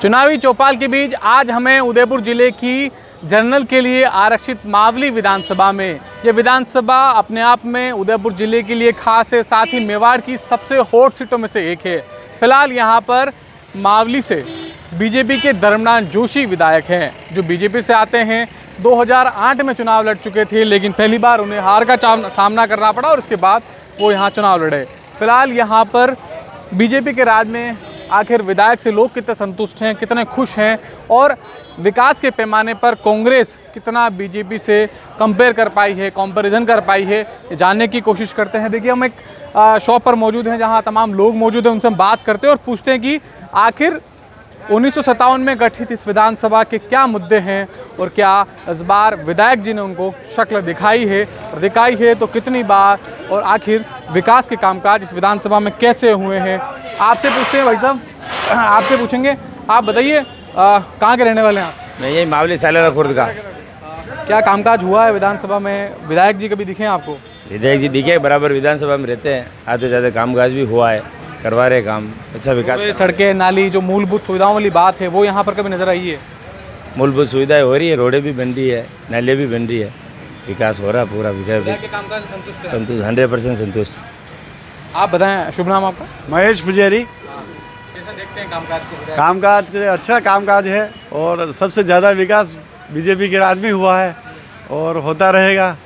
चुनावी चौपाल के बीच आज हमें उदयपुर जिले की जनरल के लिए आरक्षित मावली विधानसभा में, ये विधानसभा अपने आप में उदयपुर जिले के लिए खास है, साथ ही मेवाड़ की सबसे हॉट सीटों में से एक है। फिलहाल यहाँ पर मावली से बीजेपी के धर्मनाथ जोशी विधायक हैं, जो बीजेपी से आते हैं। 2008 में चुनाव लड़ चुके थे, लेकिन पहली बार उन्हें हार का सामना करना पड़ा और उसके बाद वो यहाँ चुनाव लड़े। फिलहाल यहाँ पर बीजेपी के राज में आखिर विधायक से लोग कितने संतुष्ट हैं, कितने खुश हैं और विकास के पैमाने पर कांग्रेस कितना बीजेपी से कंपेयर कर पाई है, कंपैरिजन कर पाई है, जानने की कोशिश करते हैं। देखिए, हम एक शॉप पर मौजूद हैं जहां तमाम लोग मौजूद हैं, उनसे हम बात करते हैं और पूछते हैं कि आखिर 1957 में गठित इस विधानसभा के क्या मुद्दे हैं और क्या इस बार विधायक जी ने उनको शक्ल दिखाई है, और दिखाई है तो कितनी बार, और आखिर विकास के कामकाज इस विधानसभा में कैसे हुए हैं। आपसे पूछते हैं भाई साहब, आपसे पूछेंगे। आप बताइए, कहाँ के रहने वाले हैं आप? मैं यही मावली सालेरा खुर्द का। क्या कामकाज हुआ है विधानसभा में? विधायक जी कभी दिखे हैं आपको? विधायक जी दिखे, बराबर विधानसभा में रहते हैं, आते जाते कामकाज भी हुआ है, करवा रहे काम, अच्छा विकास। सड़कें, नाली, जो मूलभूत सुविधाओं वाली बात है, वो यहाँ पर कभी नजर आई है? मूलभूत सुविधाएं हो रही है, रोडें भी बन रही है, नालियाँ भी बन रही है, विकास हो रहा है पूरा। विकास संतुष्ट, 100% संतुष्ट। आप बताएं, शुभ नाम आपका? महेश पुजारी। कैसा देखते हैं कामकाज को? कामकाज अच्छा कामकाज है और सबसे ज़्यादा विकास बीजेपी के राज में हुआ है और होता रहेगा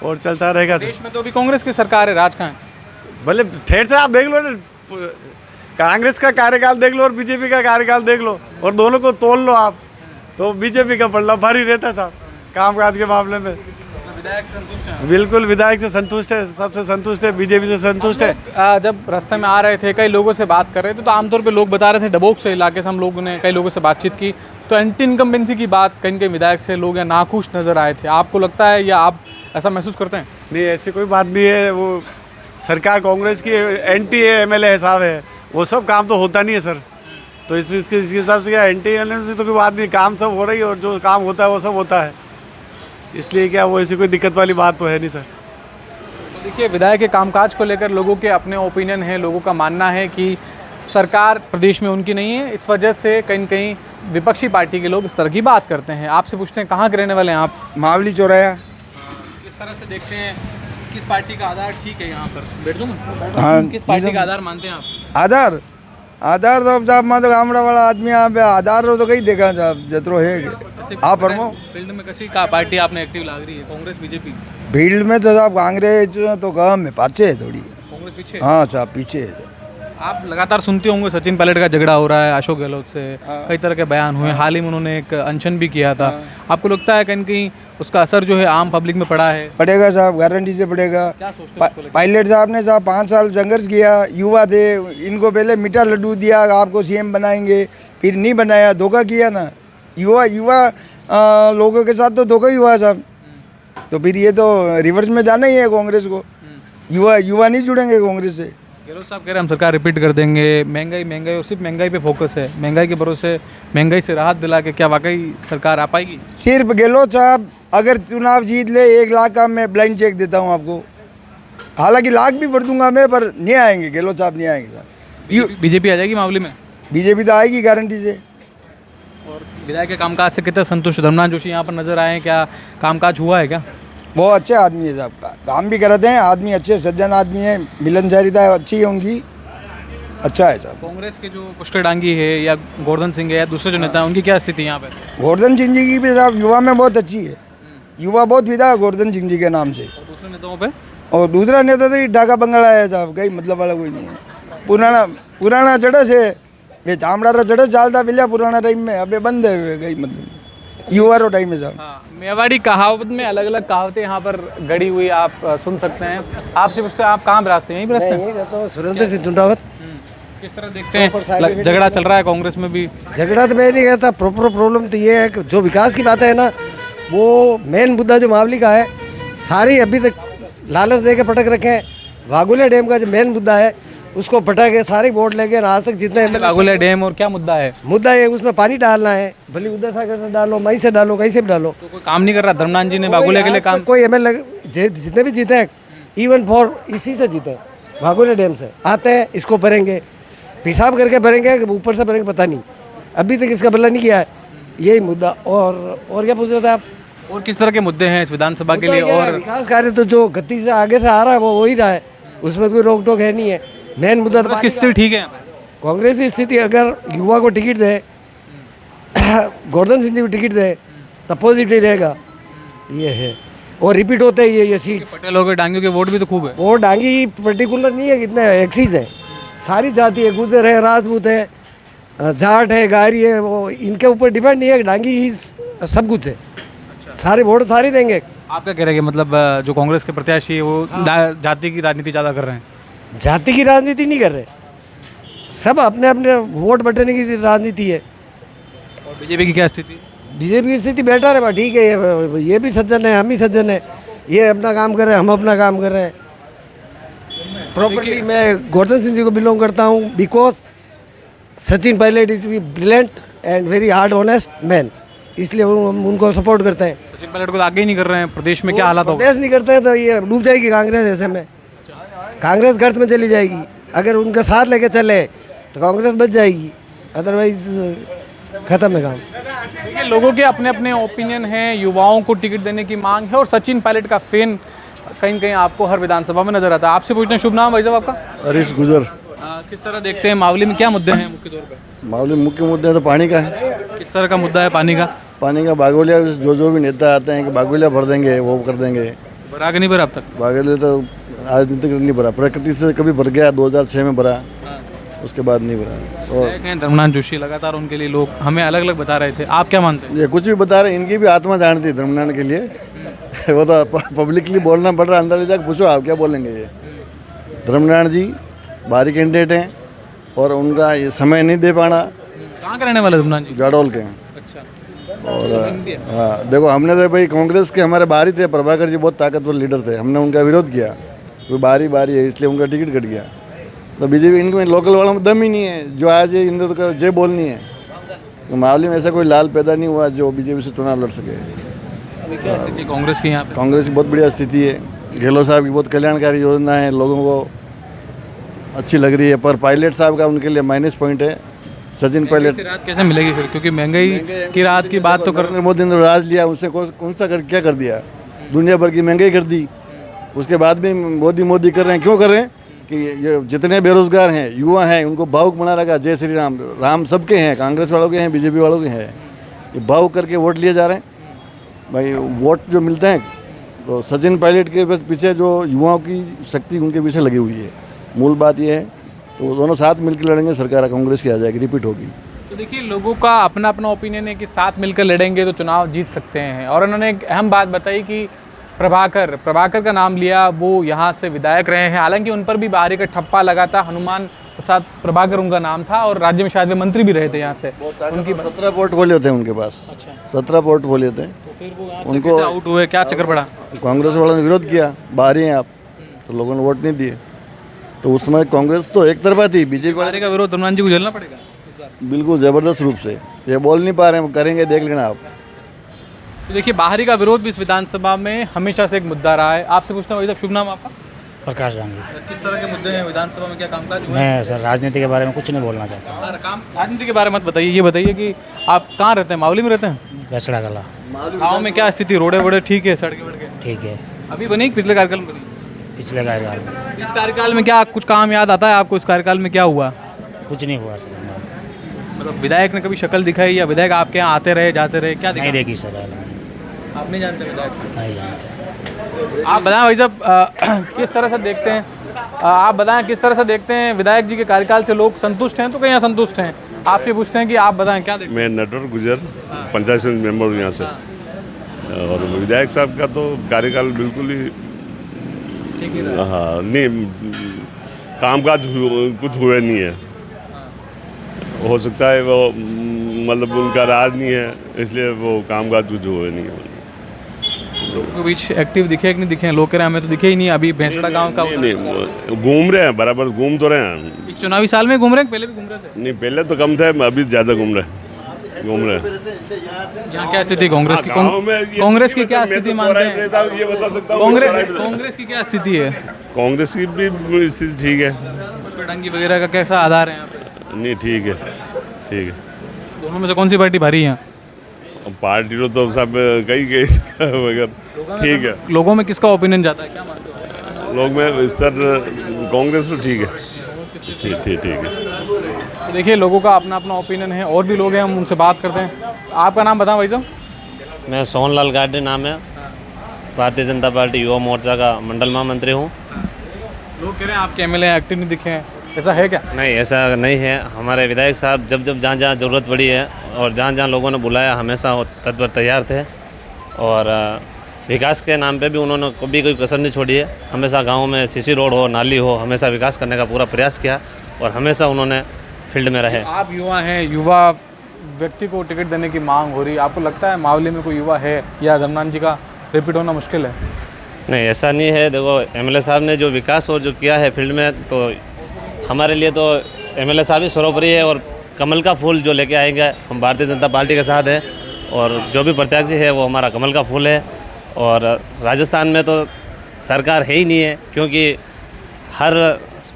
और चलता रहेगा। देश में तो अभी कांग्रेस की सरकार है, राज कहाँ है? भले ठेर से आप देख लो ना, कांग्रेस का कार्यकाल देख लो और बीजेपी का कार्यकाल देख लो और दोनों को तोल लो आप, तो बीजेपी का पलड़ा भारी रहता है साहब कामकाज के मामले में। विधायक संतुष्ट हैं? बिल्कुल, विधायक से संतुष्ट है, सबसे संतुष्ट है, बीजेपी से संतुष्ट है। जब रास्ते में आ रहे थे, कई लोगों से बात कर रहे थे, तो आमतौर पे लोग बता रहे थे, डबोक से इलाके से हम लोगों ने कई लोगों से बातचीत की, तो एंटी इनकम्बेंसी की बात कहीं कहीं विधायक से लोग यहाँ नाखुश नजर आए थे। आपको लगता है या आप ऐसा महसूस करते हैं? नहीं, ऐसी कोई बात नहीं है। वो सरकार कांग्रेस की एंटी एमएलए हिसाब है, वो सब काम तो होता नहीं है सर, तो इसके हिसाब से क्या एंटी एमएलए तो कोई बात नहीं, काम सब हो रही है और जो काम होता है वो सब होता है, इसलिए क्या वो ऐसी कोई दिक्कत वाली बात तो है नहीं सर। तो देखिए, विधायक के कामकाज को लेकर लोगों के अपने ओपिनियन है, लोगों का मानना है कि सरकार प्रदेश में उनकी नहीं है, इस वजह से कहीं न कहीं विपक्षी पार्टी के लोग इस तरह की बात करते हैं। आपसे पूछते हैं, कहाँ के रहने वाले हैं आप? मावली चौराया। किस तरह से देखते हैं, किस पार्टी का आधार ठीक है यहाँ पर? बैठ जाओ। हाँ, किस पार्टी का आधार मानते हैं आप? आधार आधार तो साहब मैं तो गामड़ा वाला आदमी यहाँ पे आधार तो कहीं देखा साहब जतरो है आप फरमो। फील्ड में कैसी का पार्टी आपने एक्टिव लग रही है? कांग्रेस, बीजेपी? फील्ड में तो साहब कांग्रेस तो कम है, पाछे है थोड़ी। कांग्रेस पीछे? हाँ साहब पीछे है। आप लगातार सुनते होंगे सचिन पायलट का झगड़ा हो रहा है अशोक गहलोत से, कई तरह के बयान हुए, हाल ही में उन्होंने एक अनशन भी किया था। आपको लगता है कहीं कहीं उसका असर जो है आम पब्लिक में पड़ा है? पड़ेगा साहब, गारंटी से पड़ेगा। क्या सोचते हैं उसको लेकर? पायलट साहब ने साहब 5 साल संघर्ष किया, युवा थे, इनको पहले मीठा लड्डू दिया, आपको सीएम बनाएंगे, फिर नहीं बनाया, धोखा किया ना। युवा लोगों के साथ तो धोखा ही हुआ साहब, तो फिर ये तो रिवर्स में जाना ही है कांग्रेस को। युवा नहीं जुड़ेंगे कांग्रेस से। गहलोत साहब कह रहे हैं हम सरकार रिपीट कर देंगे, महंगाई और सिर्फ महंगाई पे फोकस है, महंगाई के भरोसे महंगाई से राहत दिला के क्या वाकई सरकार आ पाएगी? सिर्फ गहलोत साहब अगर चुनाव जीत ले 1 लाख का मैं ब्लाइंड चेक देता हूँ आपको, हालांकि लाख भी भर दूंगा मैं, पर नहीं आएंगे गहलोत साहब, नहीं आएंगे साहब। बीजेपी आ जाएगी मामले में? बीजेपी तो आएगी गारंटी से। और विधायक के कामकाज से कितना संतुष्ट? धर्मनाथ जोशी यहाँ पर नजर आए हैं, क्या कामकाज हुआ है क्या? बहुत अच्छे आदमी है साहब, काम भी करते हैं, आदमी अच्छे सज्जन आदमी है, मिलनसारिता अच्छी है उनकी, अच्छा है साहब। कांग्रेस के जो पुष्कर डांगी है या गोवर्धन सिंह है या दूसरे जो नेता हैं, उनकी क्या स्थिति है यहाँ पे? गोवर्धन सिंह जी की भी साहब युवा में बहुत अच्छी है, युवा बहुत विदा है गोवर्धन सिंह जी के नाम से। और दूसरे नेताओं पे? और दूसरा नेता तो ढाका बंगला है साहब, कहीं मतलब वाला कोई नहीं है। पुराना चढ़स है, वे चामड़ा चढ़स चालता पिलिया पुराना टाइम में, अबे बंद है कहीं मतलब युवा रो टाइम में साहब। हाँ, मेवाड़ी कहावत में अलग अलग कहावतें यहाँ पर गड़ी हुई आप सुन सकते हैं। आपसे पूछते हैं, आप कहाँ बरासते हैं? यहीं बरासते हैं? सुरेंद्र सिंह टुंडावत। किस तरह देखते हैं झगड़ा चल रहा है कांग्रेस में भी? झगड़ा तो मैं नहीं कहता, प्रॉब्लम तो ये है कि जो विकास की बात है ना, वो मेन मुद्दा जो मावली का है, सारी अभी तक लालच दे के पटक रखे हैं। वाघुले डैम का जो मेन मुद्दा है उसको पटा के सारे वोट लेके आज तक जितने वाघुले डैम, और क्या मुद्दा है? मुद्दा है उसमें पानी डालना है, भले उदय सागर से डालो, मई से डालो, कहीं से भी डालो। तो कोई काम नहीं कर रहा धर्मनाथ जी ने वाघुले के लिए काम? कोई एमएलए जितने भी जीते हैं, इवन फॉर इसी से जीते हैं, वाघुले डैम से आते हैं, इसको भरेंगे, पेशाब करके भरेंगे, ऊपर से भरेंगे पता नहीं। अभी तक इसका बल्ला नहीं किया है, यही मुद्दा। और क्या पूछ रहे थे आप? और किस तरह के मुद्दे हैं इस विधानसभा के लिए? मुद्दा क्या है? और विकास कार्य तो जो गति से आगे से आ रहा है वो हो ही रहा है, उसमें कोई रोक टोक है नहीं है। मेन मुद्दा तो कांग्रेस की स्थिति ठीक है यहाँ पे? कांग्रेस की स्थिति, अगर युवा को टिकट दे, गोवर्धन सिंह जी को टिकट दे, तब पॉजिटिव रहेगा, ये है। और रिपीट होते ही ये सीट। पटेलों के डांगियों के वोट भी तो खूब है। वो डांगी पर्टिकुलर नहीं है, कितने एक्सीज है, सारी जाति है, गुजर है, राजपूत है, जाट है, गारी है, वो इनके ऊपर डिपेंड नहीं है, डांगी ही सब कुछ है। सारे वोट सारे देंगे। आप क्या कह रहे हैं कि मतलब जो कांग्रेस के प्रत्याशी है वो जाति की राजनीति ज़्यादा कर रहे हैं? जाति की राजनीति नहीं कर रहे, सब अपने अपने वोट बटने की राजनीति है। और बीजेपी की क्या स्थिति? बीजेपी की स्थिति बेटर है, ठीक है, ये भी सज्जन है, हम ही सज्जन है, ये अपना काम कर रहे हैं, हम अपना काम कर रहे हैं प्रॉपरली। मैं गोवर्धन सिंह जी को बिलोंग करता हूँ because Sachin Pilot is brilliant and very hard honest man, इसलिए हम उनको सपोर्ट करते हैं। सचिन पायलट को तो आगे ही नहीं कर रहे हैं, प्रदेश में क्या हालात होगा? प्रदेश नहीं करते हैं तो ये डूब जाएगी कांग्रेस, ऐसे में कांग्रेस गर्त में चली जाएगी। अगर उनका साथ लेके चले तो कांग्रेस बच जाएगी, अदरवाइज खत्म है काम। देखिए, लोगों के अपने अपने ओपिनियन हैं, युवाओं को टिकट देने की मांग है और सचिन पायलट का फैन कहीं न कहीं आपको हर विधानसभा में नजर आता है। आपसे पूछते हैं, शुभ नाम भाई साहब आपका? हरीश गुजर। किस तरह देखते हैं मावली में क्या मुद्दे हैं मुख्य तौर पे? मामले मुख्य मुद्दे तो पानी का है। किस तरह का मुद्दा है पानी का? पानी का बागोलिया जो भी नेता आते हैं कि बागोलिया भर देंगे, वो कर देंगे। भरा के नहीं भरा अब तक? बागोलिया तो आज दिन तक नहीं भरा, प्रकृति से कभी भर गया, 2006 में भरा, उसके बाद नहीं भरा। और कहें धर्मनाथ जोशी लगातार उनके लिए लोग हमें अलग अलग बता रहे थे, आप क्या मानते हैं? ये कुछ भी बता रहे, इनकी भी आत्मा जानती है धर्मनाथ के लिए। वो तो पब्लिकली बोलना पड़ रहा है, अंदर ले जाकर पूछो आप क्या बोलेंगे। ये धर्मनाथ जी भारी कैंडिडेट हैं और उनका ये समय नहीं दे पाना। कहाँ के रहने वाले धर्मनाथ जी? जाडौल के हैं। अच्छा। और हाँ, देखो हमने तो भाई कांग्रेस के हमारे बाहर ही थे, प्रभाकर जी बहुत ताकतवर लीडर थे, हमने उनका विरोध किया, वो बारी है इसलिए उनका टिकट कट गया। तो बीजेपी इनको लोकल वालों में दम ही नहीं है, जो आज ये इन तो जय बोलनी है। तो मावली में ऐसा कोई लाल पैदा नहीं हुआ जो बीजेपी से चुनाव लड़ सके। अभी क्या स्थिति कांग्रेस की यहाँ पे? कांग्रेस की बहुत बढ़िया स्थिति है, गहलोत साहब की बहुत कल्याणकारी योजना है, लोगों को अच्छी लग रही है, पर पायलट साहब का उनके लिए माइनस पॉइंट है। सचिन पायलट राहत कैसे मिलेगी फिर, क्योंकि महंगाई की राहत की बात तो कर नरेंद्र मोदी ने राज लिया, उससे कौन सा क्या कर दिया? दुनिया भर की महंगाई कर दी, उसके बाद भी मोदी कर रहे हैं। क्यों कर रहे हैं कि ये जितने बेरोजगार हैं, युवा हैं, उनको भावुक बना रखा। जय श्री राम, राम सबके हैं, कांग्रेस वालों के हैं, बीजेपी वालों के हैं। ये भावुक करके वोट लिए जा रहे हैं। भाई वोट जो मिलते हैं तो सचिन पायलट के पीछे जो युवाओं की शक्ति उनके पीछे लगी हुई है, मूल बात यह है। तो दोनों साथ मिलकर लड़ेंगे, सरकार कांग्रेस की आ जाएगी, रिपीट होगी। तो देखिए, लोगों का अपना अपना ओपिनियन है कि साथ मिलकर लड़ेंगे तो चुनाव जीत सकते हैं। और उन्होंने एक अहम बात बताई कि प्रभाकर का नाम लिया, वो यहाँ से विधायक रहे हैं, हालांकि उन पर भी बाहरी का ठप्पा लगा था। हनुमान प्रसाद प्रभाकर उनका नाम था और राज्य में शायद वे मंत्री भी रहे थे यहाँ से। उनकी 17 पोर्टफोलियो थे उनके पास। अच्छा। 17 पोर्टफोलियो थे। तो फिर वो यहाँ से कैसे आउट हुए, क्या चक्कर पड़ा? कांग्रेस वालों ने विरोध किया, बाहर हैं आप, तो लोगों ने वोट नहीं दिए। तो उस समय कांग्रेस तो एक तरफा थी, बीजेपी वाले का विरोध धर्मनाथ जी को झेलना पड़ेगा इस बार। बिल्कुल ज़बरदस्त रूप से। ये बोल नहीं पा रहे हैं, करेंगे, देख लेना आप। तो देखिए, बाहरी का विरोध भी इस विधानसभा में हमेशा से एक मुद्दा रहा है। आपसे पूछना भाई साहब, शुभ नाम आपका? प्रकाश गांधी। किस तरह के मुद्दे हैं विधानसभा में, क्या कामकाज हुआ? मैं सर राजनीति के बारे में कुछ नहीं बोलना चाहता हूँ। काम राजनीति के बारे में मत बताइए, ये बताइए कि आप कहाँ रहते हैं? मावली में रहते हैं? बेसड़ा कला। गाँव में क्या स्थिति, रोडे वोडे ठीक है, सड़कें वड़कें ठीक है। अभी बनी, पिछले कार्यकाल में बनी? पिछले कार्यकाल में। इस कार्यकाल में क्या कुछ काम याद आता है आपको? इस कार्यकाल में क्या हुआ? कुछ नहीं हुआ सर। मतलब विधायक ने कभी शक्ल दिखाई या विधायक आपके यहाँ आते रहे जाते रहे, क्या नहीं दिखा? देखी सर। आप नहीं जानते विधायक? नहीं जानते। आप बताएं भाई साहब, किस तरह से देखते हैं, आप बताएं किस तरह से देखते हैं विधायक जी के कार्यकाल से लोग संतुष्ट हैं तो कहीं असंतुष्ट हैं? आपसे पूछते हैं कि आप बताएं क्या देखते मैं नटवर गुजर, पंचायत समिति मेंबर हूँ यहाँ से। और विधायक साहब का तो कार्यकाल बिल्कुल ही ठीक ही रहा? हाँ, नहीं कामकाज कुछ हुए नहीं है। हो सकता है वो मतलब उनका राज नहीं है, इसलिए वो कामकाज कुछ हुए नहीं है। लोगों के बीच एक्टिव दिखे कि नहीं दिखे? लोग कह रहे हैं हमें तो दिखे ही नहीं। अभी भैंसड़ा गांव का नहीं, घूम रहे हैं, बराबर घूम तो रहे हैं। इस चुनावी साल में घूम रहे हैं, पहले भी घूम रहे थे? नहीं, पहले तो कम थे, अभी ज़्यादा घूम रहे हैं। यहाँ क्या स्थिति कांग्रेस की? कांग्रेस की क्या स्थिति मानते हैं? ये बता सकता हूँ। कांग्रेस की क्या स्थिति है? कांग्रेस की भी स्थिति ठीक है। उसके डंगी वगैरह का कैसा आधार है यहाँ पे? नहीं, ठीक है, ठीक है। दोनों में से कौन सी पार्टी भारी है यहाँ? पार्टी तो सब कई गई मगर ठीक है। लोगों में किसका ओपिनियन जाता है, क्या मानते हो? लोग में सर कांग्रेस तो ठीक है, ठीक है। तो देखिए लोगों का अपना अपना ओपिनियन है, और भी लोग हैं, हम उनसे बात करते हैं। आपका नाम बताओ भाई साहब। मैं सोहनलाल गाडे नाम है, भारतीय जनता पार्टी युवा मोर्चा का मंडल महामंत्री हूँ। लोग कह रहे हैं आपके एमएलए एक्टिव नहीं दिखे हैं, ऐसा है क्या? नहीं, ऐसा नहीं है। हमारे विधायक साहब जब जब जहाँ जहाँ ज़रूरत पड़ी है और जहाँ जहाँ लोगों ने बुलाया हमेशा वो तत्पर तैयार थे, और विकास के नाम पे भी उन्होंने कभी कोई कसर नहीं छोड़ी है। हमेशा गाँव में सीसी रोड हो, नाली हो, हमेशा विकास करने का पूरा प्रयास किया और हमेशा उन्होंने फील्ड में रहे। आप युवा हैं, युवा व्यक्ति को टिकट देने की मांग हो रही है, आपको लगता है मावली में कोई युवा है या धर्मनाथ जी का रिपीट होना मुश्किल है? नहीं, ऐसा नहीं है। देखो, एमएलए साहब ने जो विकास और जो किया है फील्ड में, तो हमारे लिए तो एमएलए साहब ही सर्वोपरि है, और कमल का फूल जो लेके आएंगे हम भारतीय जनता पार्टी के साथ है, और जो भी प्रत्याशी है वो हमारा कमल का फूल है। और राजस्थान में तो सरकार है ही नहीं है, क्योंकि हर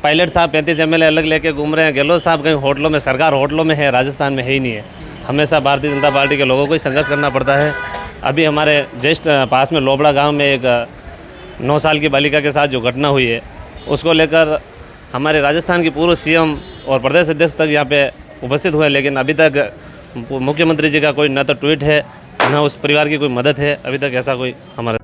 पायलट साहब 35 एमएलए अलग लेके घूम रहे हैं। गहलोत साहब कहीं होटलों में, सरकार होटलों में है, राजस्थान में है ही नहीं है। हमेशा भारतीय जनता पार्टी के लोगों को ही संघर्ष करना पड़ता है। अभी हमारे जस्ट पास में लोबड़ा गांव में एक 9 साल की बालिका के साथ जो घटना हुई है, उसको लेकर हमारे राजस्थान के पूर्व सीएम और प्रदेश अध्यक्ष तक यहाँ पे उपस्थित हुए, लेकिन अभी तक मुख्यमंत्री जी का कोई न तो ट्वीट है, न उस परिवार की कोई मदद है। अभी तक ऐसा कोई हमारे